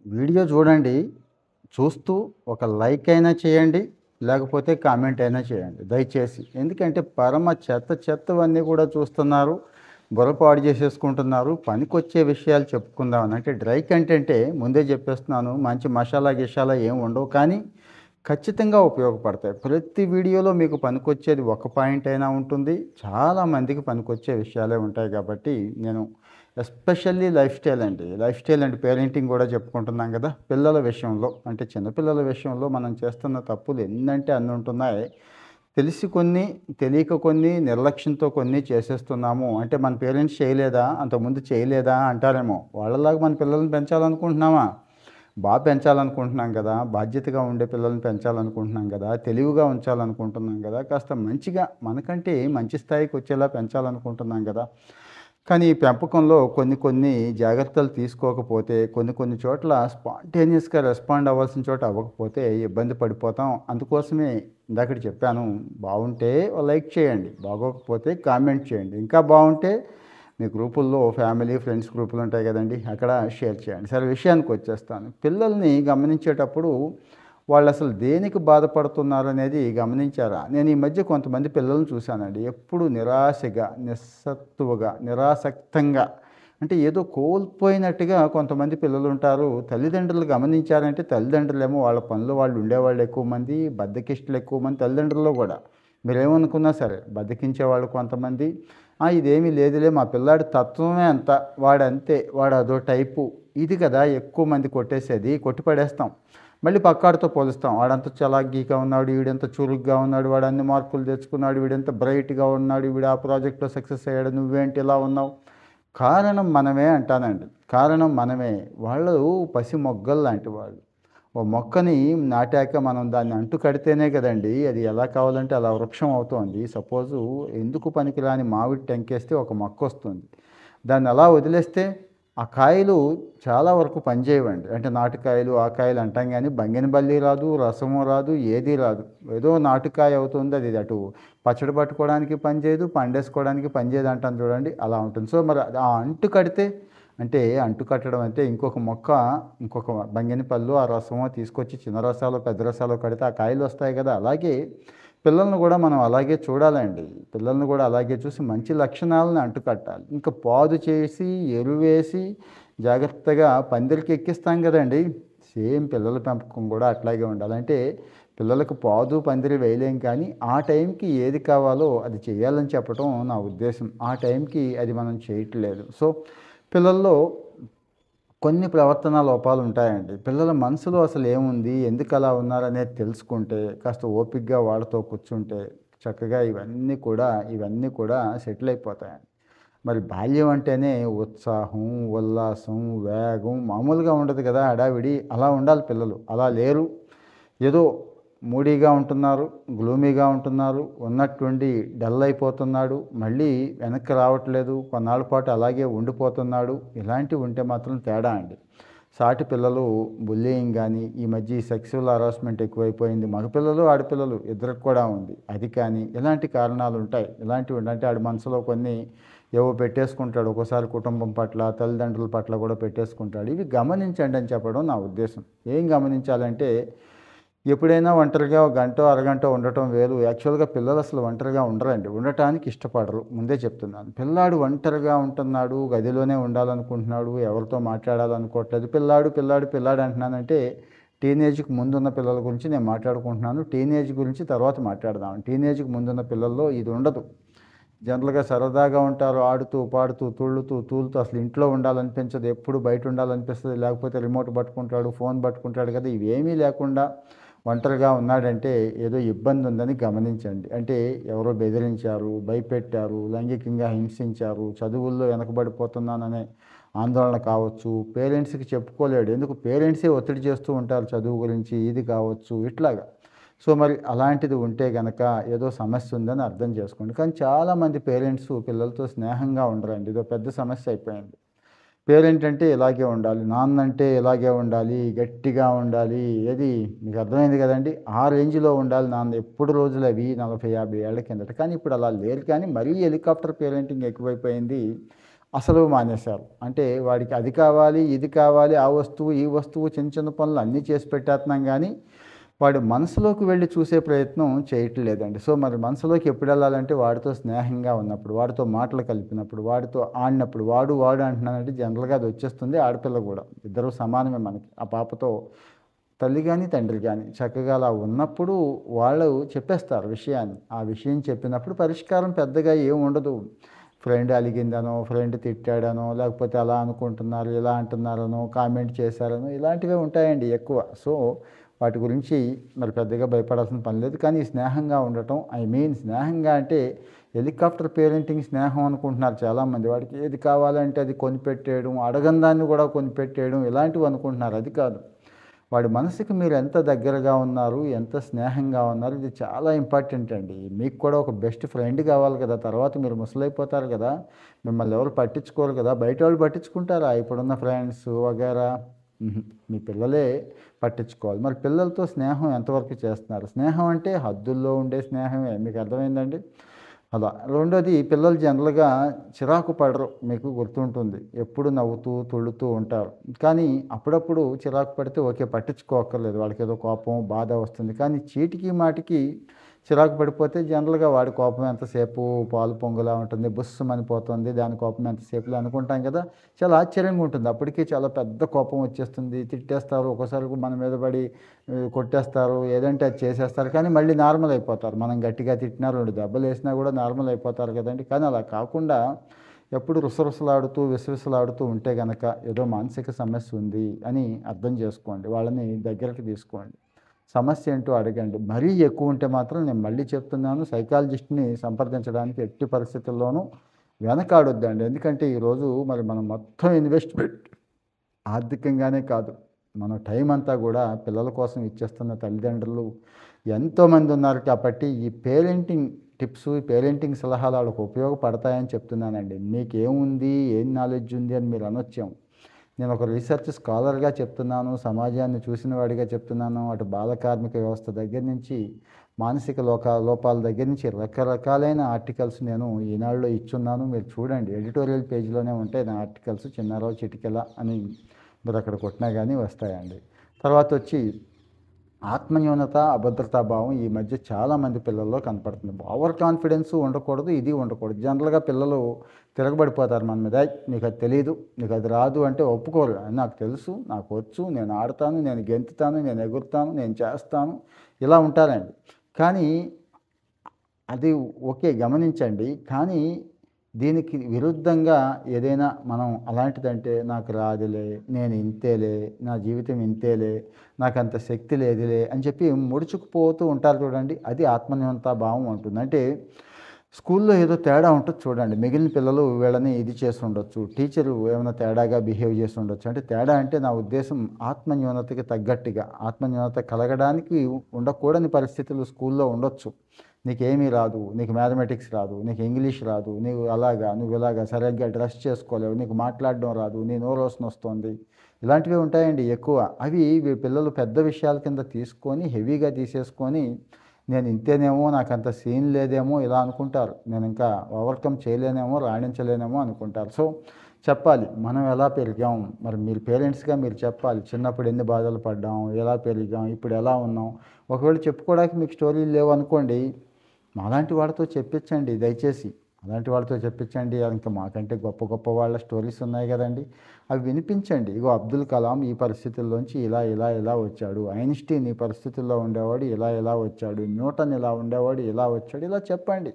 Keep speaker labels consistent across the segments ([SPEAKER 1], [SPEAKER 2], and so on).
[SPEAKER 1] Video చూడండి. చూస్తూ ఒక లైక్ అయినా చేయండి. లేకపోతే కామెంట్ అయినా చేయండి దయచేసి. ఎందుకంటే చెత్తవన్నీ కూడా చూస్తున్నారు. బుర్ర పాడు చేసేసుకుంటున్నారు. పనికొచ్చే విషయాలు చెప్పుకుందామని. అంటే డ్రై కంటెంటే ముందే చెప్పేస్తున్నాను. మంచి మసాలా గిషాలా ఏమి ఉండవు. కానీ ఖచ్చితంగా ఉపయోగపడతాయి. ప్రతి వీడియోలో మీకు పనికొచ్చేది ఒక పాయింట్ అయినా ఉంటుంది. చాలా మందికి పనికొచ్చే విషయాలే ఉంటాయి కాబట్టి నేను especially life style and parenting కూడా చెప్పుకుంటున్నాం కదా! పిల్లల విషయంలో అంటే చిన్నపిల్లల విషయంలో మనం చేస్తున్న తప్పులు ఎన్నంటే అన్ని ఉంటున్నాయి. తెలిసి కొన్ని, తెలియక కొన్ని, నిర్లక్ష్యంతో కొన్ని చేసేస్తున్నాము. అంటే మన పేరెంట్స్ చేయలేదా? అంతకుముందు చేయలేదా? అంటారేమో. వాళ్ళలాగా మన పిల్లల్ని పెంచాలనుకుంటున్నామా? పెంచాలనుకుంటున్నాం కదా! బాధ్యతగా ఉండే పిల్లల్ని పెంచాలనుకుంటున్నాం కదా! తెలివిగా ఉంచాలనుకుంటున్నాం కదా! కాస్త మంచిగా మనకంటే మంచి స్థాయికొచ్చేలా పెంచాలనుకుంటున్నాం కదా! కానీ ఈ పెంపకంలో కొన్ని కొన్ని జాగ్రత్తలు తీసుకోకపోతే కొన్ని చోట్ల స్పాంటేనియస్‌గా రెస్పాండ్ అవ్వాల్సిన చోట అవ్వకపోతే ఇబ్బంది పడిపోతాం. అందుకోసమే ఇందాకడ చెప్పాను. బావుంటే ఓ లైక్ చేయండి. బాగోకపోతే కామెంట్ చేయండి. ఇంకా బావుంటే మీ గ్రూపుల్లో ఫ్యామిలీ, ఫ్రెండ్స్ గ్రూపులుంటాయి గదండీ! అక్కడ షేర్ చేయండి. సరే విషయానికొచ్చేస్తాను. పిల్లల్ని గమనించేటప్పుడు వాళ్ళసలు దేనికి బాధపడుతున్నారనేది గమనించారా? నేను ఈ మధ్య కొంతమంది పిల్లల్ని చూశానండి. ఎప్పుడు నిరాశగా, నిస్సత్తువగా, నిరాసక్తంగా అంటే ఏదో కోల్పోయినట్టుగా కొంతమంది పిల్లలుంటారు. తల్లిదండ్రులు గమనించారంటే తల్లిదండ్రులేమో వాళ్ళ పనిలో వాళ్ళు ఉండేవాళ్ళు ఎక్కువ మంది, బద్ధకిష్టులు ఎక్కువ మంది తల్లిదండ్రుల్లో గూడా. మీరేమనుకున్నా సరే బద్ధకించేవాళ్ళు కొంతమంది. ఇదేమీ లేదులే మా పిల్లాడి తత్వమే అంత. వాడంతే. వాడదో టైపు. ఇది కదా ఎక్కువ మంది కొట్టేసేది. కొట్టి పడేస్తాం. మళ్ళీ పక్కాడితో పోలుస్తాం. వాడంత చలాకీగా ఉన్నాడు, వీడెంత చురుగ్గా ఉన్నాడు, వాడు అన్ని మార్కులు తెచ్చుకున్నాడు, వీడెంత బ్రైట్‌గా ఉన్నాడు, వీడు ఆ ప్రాజెక్ట్‌లో సక్సెస్ అయ్యాడు, నువ్వేంటి ఇలా ఉన్నావు? కారణం మనమే అంటానండి. కారణం మనమే. వాళ్ళు పసి మొగ్గల్లాంటి వాళ్ళు. ఓ మొక్కని నాటాక మనం దాన్ని అంటు కడితేనే కదండీ అది ఎలా కావాలంటే అలా వృక్షం అవుతోంది. సపోజు ఎందుకు పనికిరాని మామిడి టెంకేస్తే ఒక మొక్కొస్తుంది. దాన్ని అలా వదిలేస్తే ఆ కాయలు చాలా వరకు పనిచేయవండి. అంటే నాటుకాయలు, ఆ కాయలు అంటాం గానీ బంగినపల్లి రాదు, రసము రాదు, ఏదీ రాదు. ఏదో నాటుకాయ అవుతుంది. అది అటు పచ్చడి పట్టుకోవడానికి పనిచేయదు, పండేసుకోవడానికి పనిచేయదు అంటాం చూడండి అలా ఉంటుంది. సో, మరి ఆ అంటు కడితే అంటే అంటు కట్టడం అంటే ఇంకొక బంగినపల్లో ఆ రసమో తీసుకొచ్చి చిన్న రసాలో, పెద్ద రసాలో కడితే ఆ కాయలు వస్తాయి కదా! అలాగే పిల్లల్ని కూడా మనం అలాగే చూడాలండి. పిల్లల్ని కూడా అలాగే చూసి మంచి లక్షణాలను అంటుకట్టాలి. ఇంకా పాదు చేసి, ఎరువేసి, జాగ్రత్తగా పందిరికి ఎక్కిస్తాం కదండీ! సేమ్ పిల్లల పెంపకం కూడా అట్లాగే ఉండాలి. అంటే పిల్లలకు పాదు, పందిరి వేయలేం కానీ, ఆ టైంకి ఏది కావాలో అది చేయాలని చెప్పటం నా ఉద్దేశం. ఆ టైంకి అది మనం చేయట్లేదు. సో, పిల్లల్లో కొన్ని ప్రవర్తనా లోపాలుంటాయండి. పిల్లల మనసులో అసలేముంది? ఎందుకలా ఉన్నారనేది తెలుసుకుంటే, కాస్త ఓపికగా వాళ్ళతో కూర్చుంటే, చక్కగా ఇవన్నీ కూడా సెటిల్ అయిపోతాయండి. మరి బాల్యం అంటేనే ఉత్సాహం, ఉల్లాసం, వేగం మామూలుగా ఉండదు కదా! హడావిడి. అలా ఉండాలి పిల్లలు. అలా లేరు. ఏదో మూడీగా ఉంటున్నారు, గ్లూమీగా ఉంటున్నారు, ఉన్నట్టుండి డల్ అయిపోతున్నాడు, మళ్ళీ వెనక్కి రావట్లేదు, కొన్నాళ్ళ పాటు అలాగే ఉండిపోతున్నాడు. ఇలాంటివి ఉంటే మాత్రం తేడా అండి. సాటి పిల్లలు బుల్లీయింగ్ గానీ, ఈ మధ్య ఈ సెక్సువల్ హరాస్మెంట్ ఎక్కువైపోయింది. మగపిల్లలు, ఆడపిల్లలు ఇద్దరికి కూడా ఉంది. అది కానీ, ఇలాంటి కారణాలుంటాయి. ఇలాంటివి అంటే ఆడి మనసులో కొన్ని ఏవో పెట్టేసుకుంటాడు. ఒక్కోసారి కుటుంబం పట్ల, తల్లిదండ్రుల పట్ల కూడా పెట్టేసుకుంటాడు. ఇవి గమనించండి అని చెప్పడం నా ఉద్దేశం. ఏం గమనించాలంటే ఎప్పుడైనా ఒంటరిగా ఒక గంటో, అరగంటో ఉండటం వేరు. యాక్చువల్‌గా పిల్లలు అసలు ఒంటరిగా ఉండరండి. ఉండటానికి ఇష్టపడరు. ముందే చెప్తున్నాను. పిల్లాడు ఒంటరిగా ఉంటున్నాడు, గదిలోనే ఉండాలనుకుంటున్నాడు, ఎవరితో మాట్లాడాలనుకోవట్లేదు. పిల్లాడు అంటున్నానంటే టీనేజ్‌కి ముందున్న పిల్లల గురించి నేను మాట్లాడుకుంటున్నాను. టీనేజ్ గురించి తర్వాత మాట్లాడదాం. టీనేజ్‌కి ముందున్న పిల్లల్లో ఇది ఉండదు. జనరల్‌గా సరదాగా ఉంటారు. ఆడుతూ, పాడుతూ, తుళ్ళుతూ, తూలుతూ అసలు ఇంట్లో ఉండాలనిపించదు. ఎప్పుడు బయట ఉండాలనిపిస్తది. లేకపోతే రిమోట్ పట్టుకుంటాడు, ఫోన్ పట్టుకుంటాడు కదా! ఇవేమీ లేకుండా ఒంటరిగా ఉన్నాడంటే ఏదో ఇబ్బంది ఉందని గమనించండి. అంటే ఎవరో బెదిరించారు, భయపెట్టారు, లైంగికంగా హింసించారు, చదువుల్లో వెనకబడిపోతున్నాననే ఆందోళన కావచ్చు, పేరెంట్స్‌కి చెప్పుకోలేడు. ఎందుకు పేరెంట్సే ఒత్తిడి చేస్తూ ఉంటారు చదువు గురించి, ఇది కావచ్చు ఇట్లాగా. సో, మరి అలాంటిది ఉంటే గనక ఏదో సమస్య ఉందని అర్థం చేసుకోండి. కానీ చాలామంది పేరెంట్స్ పిల్లలతో స్నేహంగా ఉండరండి. ఇదో పెద్ద సమస్య అయిపోయింది. పేరెంట్ అంటే ఇలాగే ఉండాలి. నాన్నంటే ఇలాగే ఉండాలి. గట్టిగా ఉండాలి. ఏది మీకు అర్థమైంది కదండీ! ఆ రేంజ్‌లో ఉండాలి నాన్న. ఎప్పుడు రోజులవి 40, 50 ఏళ్ల కిందట. కానీ ఇప్పుడు అలా లేరు కానీ మరీ హెలికాప్టర్ పేరెంటింగ్ ఎక్కువైపోయింది. అసలు మానేశారు. అంటే వాడికి అది కావాలి, ఇది కావాలి, ఆ వస్తువు, ఈ వస్తువు చిన్న చిన్న పనులు అన్నీ చేసి పెట్టేస్తున్నాం గానీ, వాడు మనసులోకి వెళ్లి చూసే ప్రయత్నం చేయట్లేదండి. సో, మరి మనసులోకి ఎప్పుడెళ్ళాలంటే వాడితో స్నేహంగా ఉన్నప్పుడు, వాడితో మాటలు కలిపినప్పుడు, వాడితో ఆడినప్పుడు, వాడు అంటున్నానంటే జనరల్‌గా అది వచ్చేస్తుంది. ఆడపిల్ల గూడా. ఇద్దరూ సమానమే మనకి. ఆ పాపతో తల్లి గాని, తండ్రి గాని చక్కగా అలా ఉన్నప్పుడు వాళ్ళు చెప్పేస్తారు విషయాన్ని. ఆ విషయం చెప్పినప్పుడు పరిష్కారం పెద్దగా ఏముండదు. ఫ్రెండ్ అలిగిందనో, ఫ్రెండ్ తిట్టాడనో, లేకపోతే అలా అనుకుంటున్నారు, ఇలా అంటున్నారనో, కామెంట్ చేశారనో ఇలాంటివే ఉంటాయండి ఎక్కువ. సో, వాటి గురించి మరి పెద్దగా భయపడాల్సిన పని లేదు. కానీ స్నేహంగా ఉండటం స్నేహంగా అంటే హెలికాప్టర్ పేరెంటింగ్ స్నేహం అనుకుంటున్నారు చాలామంది. వాడికి ఏది కావాలంటే అది కొనిపెట్టేయడం, అడగని దాన్ని కూడా కొనిపెట్టేయడం ఇలాంటివి అనుకుంటున్నారు. అది కాదు. వాడి మనసుకి మీరు ఎంత దగ్గరగా ఉన్నారు, ఎంత స్నేహంగా ఉన్నారు, ఇది చాలా ఇంపార్టెంట్ అండి. మీకు కూడా ఒక బెస్ట్ ఫ్రెండ్ కావాలి కదా! తర్వాత మీరు ముసలైపోతారు కదా! మిమ్మల్ని ఎవరు పట్టించుకోరు కదా! బయటోళ్ళు పట్టించుకుంటారా? ఇప్పుడున్న ఫ్రెండ్స్ వగైరా? హుహు. మీ పిల్లలే పట్టించుకోవాలి. మరి పిల్లలతో స్నేహం ఎంతవరకు చేస్తున్నారు? స్నేహం అంటే హద్దుల్లో ఉండే స్నేహమే. మీకు అర్థమైందండి? అలా. రెండోది పిల్లలు జనరల్‌గా చిరాకు పడరు. మీకు గుర్తుంటుంది. ఎప్పుడు నవ్వుతూ, తుళ్ళుతూ ఉంటారు. కానీ అప్పుడప్పుడు చిరాకు పడితే ఓకే. పట్టించుకోక్కర్లేదు. వాళ్ళకేదో కోపం, బాధ వస్తుంది. కానీ చీటికి మాటికి చిరాకు పడిపోతే జనరల్‌గా వాడి కోపం ఎంతసేపు పాలు పొంగులా ఉంటుంది. బుస్సుమని పోతుంది. దాని కోపం ఎంతసేపులే అనుకుంటాం కదా! చాలా ఆశ్చర్యంగా ఉంటుంది. అప్పటికి చాలా పెద్ద కోపం వచ్చేస్తుంది. తిట్టేస్తారు. ఒక్కోసారి మన మీద పడి కొట్టేస్తారు. ఏదంటే అది చేసేస్తారు. కానీ మళ్ళీ నార్మల్ అయిపోతారు. మనం గట్టిగా తిట్టినా, 2 దెబ్బలేసినా కూడా నార్మల్ అయిపోతారు కదండీ! కానీ అలా కాకుండా ఎప్పుడు రుసరుసలాడుతూ, విసవిసలాడుతూ ఉంటే గనక ఏదో మానసిక సమస్య ఉంది అని అర్థం చేసుకోండి. వాళ్ళని దగ్గరికి తీసుకోండి. సమస్య ఏంటో అడగండి. మరీ ఎక్కువ ఉంటే మాత్రం నేను మళ్ళీ చెప్తున్నాను సైకాలజిస్ట్‌ని సంప్రదించడానికి ఎట్టి పరిస్థితుల్లోనూ వెనకాడొద్దండి. ఎందుకంటే ఈరోజు మరి మనం మొత్తం ఇన్వెస్ట్‌మెంట్ ఆర్థికంగానే కాదు, మన టైం అంతా గూడా పిల్లల కోసం ఇచ్చేస్తున్న తల్లిదండ్రులు ఎంతోమంది ఉన్నారు కాబట్టి ఈ పేరెంటింగ్ టిప్స్, ఈ పేరెంటింగ్ సలహాలు వాళ్ళకి ఉపయోగపడతాయని చెప్తున్నానండి. మీకేముంది, ఏం నాలెడ్జ్ ఉంది అని మీరు అనొచ్చేమో. నేను ఒక రీసెర్చ్ స్కాలర్‌గా చెప్తున్నాను. సమాజాన్ని చూసిన వాడిగా చెప్తున్నాను. అటు బాల కార్మిక వ్యవస్థ దగ్గర నుంచి, మానసిక లోపాల దగ్గర నుంచి రకరకాలైన ఆర్టికల్స్ నేను ఈనాడులో ఇచ్చున్నాను. మీరు చూడండి. ఎడిటోరియల్ పేజ్‌లోనే ఉంటాయి నా ఆర్టికల్స్. చిన్నారావు చిటికెల అని మీరు అక్కడ కొట్టినా గానీ వస్తాయండి. తర్వాతొచ్చి ఆత్మన్యూనత, అభద్రతా భావం ఈ మధ్య చాలామంది పిల్లల్లో కనపడుతుంది. ఓవర్ కాన్ఫిడెన్స్ ఉండకూడదు, ఇది ఉండకూడదు. జనరల్‌గా పిల్లలు తిరగబడిపోతారు మన మీద. "ఏయ్! నీకది తెలీదు, నీకది రాదు" అంటే ఒప్పుకోరు. "నాకు తెలుసు, నాకొచ్చు, నేను ఆడతాను, నేను గెంతుతాను, నేను ఎగురుతాను, నేను చేస్తాను" ఇలా ఉంటారండి. కానీ అది ఓకే. గమనించండి. కానీ దీనికి విరుద్ధంగా ఏదైనా మనం అలాంటిదంటే నాకు రాదులే, నేను ఇంతేలే, నా జీవితం ఇంతేలే, నాకంత శక్తి లేదులే అని చెప్పి ముడుచుకుపోతూ ఉంటారు చూడండి. అది ఆత్మన్యూనతా భావం ఉంటుంది. అంటే స్కూల్లో ఏదో తేడా ఉంటది చూడండి. మిగిలిన పిల్లలు వీళ్ళని ఇది చేసి ఉండొచ్చు. టీచరు ఏమైనా తేడాగా బిహేవ్ చేసి ఉండొచ్చు. అంటే తేడా అంటే నా ఉద్దేశం ఆత్మన్యూనతకి తగ్గట్టుగా, ఆత్మన్యూనత కలగడానికి ఉండకూడని పరిస్థితులు స్కూల్లో ఉండొచ్చు. నీకేమీ రాదు, నీకు మ్యాథమెటిక్స్ రాదు, నీకు ఇంగ్లీష్ రాదు, నీవు అలాగా, నువ్వు ఇలాగా సరిగ్గా డ్రెస్ చేసుకోలేవు, నీకు మాట్లాడడం రాదు, నీ నోరోసనొస్తోంది. ఇలాంటివి ఉంటాయండి ఎక్కువ. అవి పిల్లలు పెద్ద విషయాల కింద తీసుకొని, హెవీగా తీసేసుకొని నేను ఇంతేనేమో, నాకంత సీన్ లేదేమో ఇలా అనుకుంటారు. నేను ఇంకా ఓవర్‌కమ్ చేయలేనేమో, రాణించలేనేమో అనుకుంటారు. సో, చెప్పాలి. మనం ఎలా పెరిగాం? మరి మీరు పేరెంట్స్‌గా మీరు చెప్పాలి. చిన్నప్పుడు ఎన్ని బాధలు పడ్డాం? ఎలా పెరిగాం? ఇప్పుడు ఎలా ఉన్నాం? ఒకవేళ చెప్పుకోవడానికి మీకు స్టోరీలు లేవనుకోండి, మాలాంటి వాళ్ళతో చెప్పించండి దయచేసి. అలాంటి వాళ్ళతో చెప్పించండి. ఇంకా మాకంటే గొప్ప గొప్ప వాళ్ళ స్టోరీస్ ఉన్నాయి గదండీ! అవి వినిపించండి. ఇగో అబ్దుల్ కలాం ఈ పరిస్థితుల్లోంచి ఇలా వచ్చాడు. ఐన్‌స్టీన్ ఈ పరిస్థితుల్లో ఉండేవాడు ఇలా వచ్చాడు. న్యూటన్ ఇలా ఉండేవాడు ఇలా వచ్చాడు. ఇలా చెప్పండి.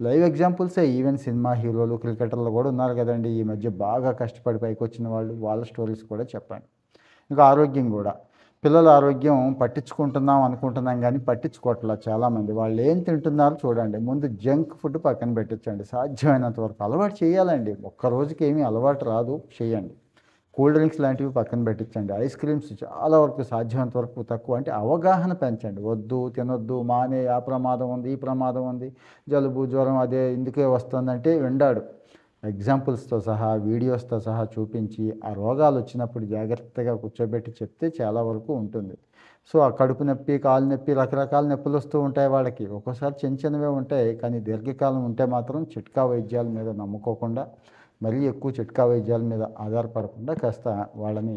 [SPEAKER 1] లైవ్ ఎగ్జాంపుల్సే ఈవెన్ సినిమా హీరోలు, క్రికెటర్లు గూడా ఉన్నారు గదండీ! ఈ మధ్య బాగా కష్టపడి పైకొచ్చిన వాళ్ళు. వాళ్ళ స్టోరీస్ కూడా చెప్పండి. ఇంకా ఆరోగ్యం గూడా. పిల్లల ఆరోగ్యం పట్టించుకుంటున్నాం అనుకుంటున్నాం గానీ పట్టించుకోవట్లా చాలామంది. వాళ్ళేం తింటున్నారో చూడండి. ముందు జంక్ ఫుడ్ పక్కన పెట్టించండి. సాధ్యమైనంత వరకు అలవాటు చేయాలండి. ఒక్క రోజుకి ఏమీ అలవాటు రాదు, చేయండి. కూల్ డ్రింక్స్ లాంటివి పక్కన పెట్టించండి. ఐస్ క్రీమ్స్ చాలా వరకు సాధ్యమైనంత వరకు తక్కువ. అంటే అవగాహన పెంచండి. వద్దు, తినొద్దు, మానేయి, ఆ ప్రమాదం ఉంది, ఈ ప్రమాదం ఉంది, జలుబు, జ్వరం అదే ఇందుకే వస్తుందంటే వినడు. ఎగ్జాంపుల్స్‌తో సహా, వీడియోస్‌తో సహా చూపించి, ఆ రోగాలు వచ్చినప్పుడు జాగ్రత్తగా కూర్చోబెట్టి చెప్తే చాలా వరకు ఉంటుంది. సో, ఆ కడుపు నొప్పి, కాలు నొప్పి రకరకాల నొప్పులొస్తూ ఉంటాయి వాళ్ళకి. ఒక్కోసారి చిన్న చిన్నవే ఉంటాయి. కానీ దీర్ఘకాలం ఉంటే మాత్రం చిట్కా వైద్యాల మీద నమ్ముకోకుండా మరీ ఎక్కువ చిట్కా వైద్యాల మీద ఆధారపడకుండా కాస్త వాళ్ళని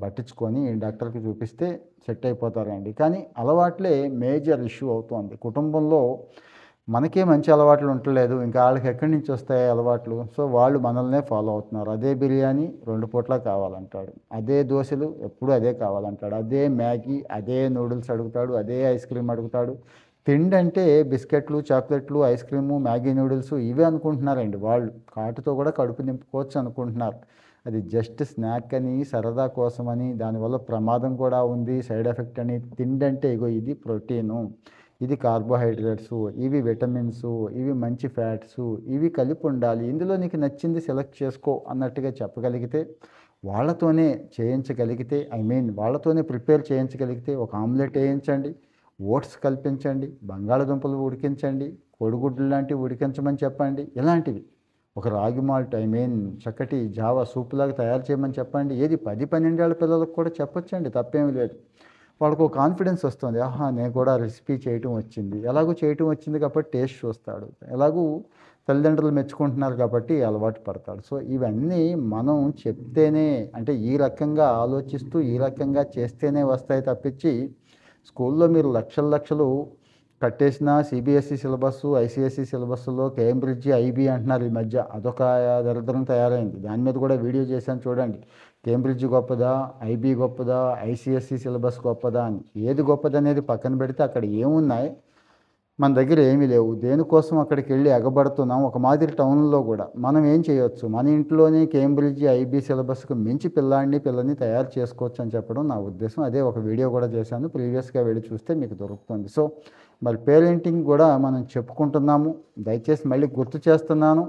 [SPEAKER 1] పట్టించుకొని డాక్టర్కి చూపిస్తే సెట్ అయిపోతారండి. కానీ అలవాట్లే మేజర్ ఇష్యూ అవుతోంది. కుటుంబంలో మనకే మంచి అలవాట్లు ఉండలేదు, ఇంకా వాళ్ళకి ఎక్కడి నుంచి వస్తాయి అలవాట్లు? సో వాళ్ళు మనల్నే ఫాలో అవుతున్నారు. అదే బిర్యానీ 2 పూట్ల కావాలంటాడు, అదే దోశలు ఎప్పుడు అదే కావాలంటాడు, అదే మ్యాగీ, అదే నూడిల్స్ అడుగుతాడు, అదే ఐస్ క్రీమ్ అడుగుతాడు. తిండి అంటే బిస్కెట్లు, చాక్లెట్లు, ఐస్ క్రీము, మ్యాగీ నూడిల్స్ ఇవే అనుకుంటున్నారండి వాళ్ళు. వాటితో కూడా కడుపు నింపుకోవచ్చు అనుకుంటున్నారు. అది జస్ట్ స్నాక్ అని, సరదా కోసమని, దానివల్ల ప్రమాదం కూడా ఉంది, సైడ్ ఎఫెక్ట్ అని. తిండి అంటే ఇగో ఇది ప్రోటీను, ఇది కార్బోహైడ్రేట్సు, ఇవి విటమిన్సు, ఇవి మంచి ఫ్యాట్సు, ఇవి కలిపి ఉండాలి, ఇందులో నీకు నచ్చింది సెలెక్ట్ చేసుకో అన్నట్టుగా చెప్పగలిగితే, వాళ్ళతోనే చేయించగలిగితే, వాళ్ళతోనే ప్రిపేర్ చేయించగలిగితే, ఒక ఆమ్లెట్ వేయించండి, ఓట్స్ కల్పించండి, బంగాళదుంపలు ఉడికించండి, కోడిగుడ్లు లాంటివి ఉడికించమని చెప్పండి. ఇలాంటివి ఒక రాగి మాల్ట్ చక్కటి జావా సూప్లాగా తయారు చేయమని చెప్పండి. ఏది 10-12 ఏళ్ల పిల్లలకు కూడా చెప్పొచ్చండి, తప్పేమీ లేదు. వాళ్ళకు ఒక కాన్ఫిడెన్స్ వస్తుంది, ఆహా నేను కూడా రెసిపీ చేయటం వచ్చింది, ఎలాగూ చేయటం వచ్చింది కాబట్టి టేస్ట్ చూస్తాడు, ఎలాగూ తల్లిదండ్రులు మెచ్చుకుంటున్నారు కాబట్టి అలవాటు పడతాడు. సో ఇవన్నీ మనం చెప్తేనే, అంటే ఈ రకంగా ఆలోచిస్తూ ఈ రకంగా చేస్తేనే వస్తాయి తప్పించి, స్కూల్లో మీరు లక్షలు లక్షలు కట్టేసిన సిబిఎస్ఈ సిలబస్, ఐసిఎస్ఈ సిలబస్లో కేంబ్రిడ్జ్, ఐబీ అంటున్నారు ఈ మధ్య, అదొక దరిద్రం తయారైంది. దాని మీద కూడా వీడియో చేశాను చూడండి. కేంబ్రిడ్జ్ గొప్పదా, ఐబీ గొప్పదా, ఐసిఎస్ఈ సిలబస్ గొప్పదా అని. ఏది గొప్పదనేది పక్కన పెడితే అక్కడ ఏమున్నాయి? మన దగ్గర ఏమీ లేవు. దేనికోసం అక్కడికి వెళ్ళి ఎగబడుతున్నాం? ఒక మాదిరి టౌన్లో కూడా మనం ఏం చేయొచ్చు? మన ఇంట్లోనే కేంబ్రిడ్జ్, ఐబీ సిలబస్కు మించి పిల్లని తయారు చేసుకోవచ్చు అని చెప్పడం నా ఉద్దేశం. అదే ఒక వీడియో కూడా చేశాను, ప్రీవియస్గా వెళ్ళి చూస్తే మీకు దొరుకుతుంది. సో మరి పేరెంటింగ్ కూడా మనం చెప్పుకుంటున్నాము. దయచేసి మళ్ళీ గుర్తు చేస్తున్నాను,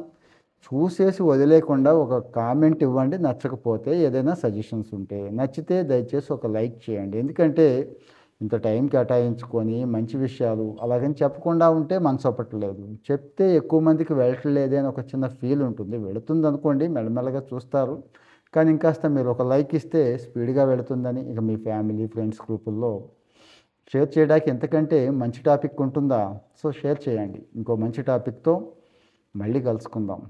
[SPEAKER 1] చూసేసి వదిలేకుండా ఒక కామెంట్ ఇవ్వండి. నచ్చకపోతే ఏదైనా సజెషన్స్ ఉంటే, నచ్చితే దయచేసి ఒక లైక్ చేయండి. ఎందుకంటే ఇంత టైం కేటాయించుకొని మంచి విషయాలు అలాగని చెప్పకుండా ఉంటే మనసు ఒప్పట్లేదు. చెప్తే ఎక్కువ మందికి వెళ్ళట్లేదే అని ఒక చిన్న ఫీల్ ఉంటుంది. వెళుతుంది అనుకోండి, మెల్లమెల్లగా చూస్తారు. కానీ ఇంకాస్త మీరు ఒక లైక్ ఇస్తే స్పీడ్గా వెళుతుందని, ఇక మీ ఫ్యామిలీ ఫ్రెండ్స్ గ్రూపుల్లో షేర్ చేయడానికి ఎంతకంటే మంచి టాపిక్ ఉంటుందా? సో షేర్ చేయండి. ఇంకో మంచి టాపిక్తో మళ్ళీ కలుసుకుందాం.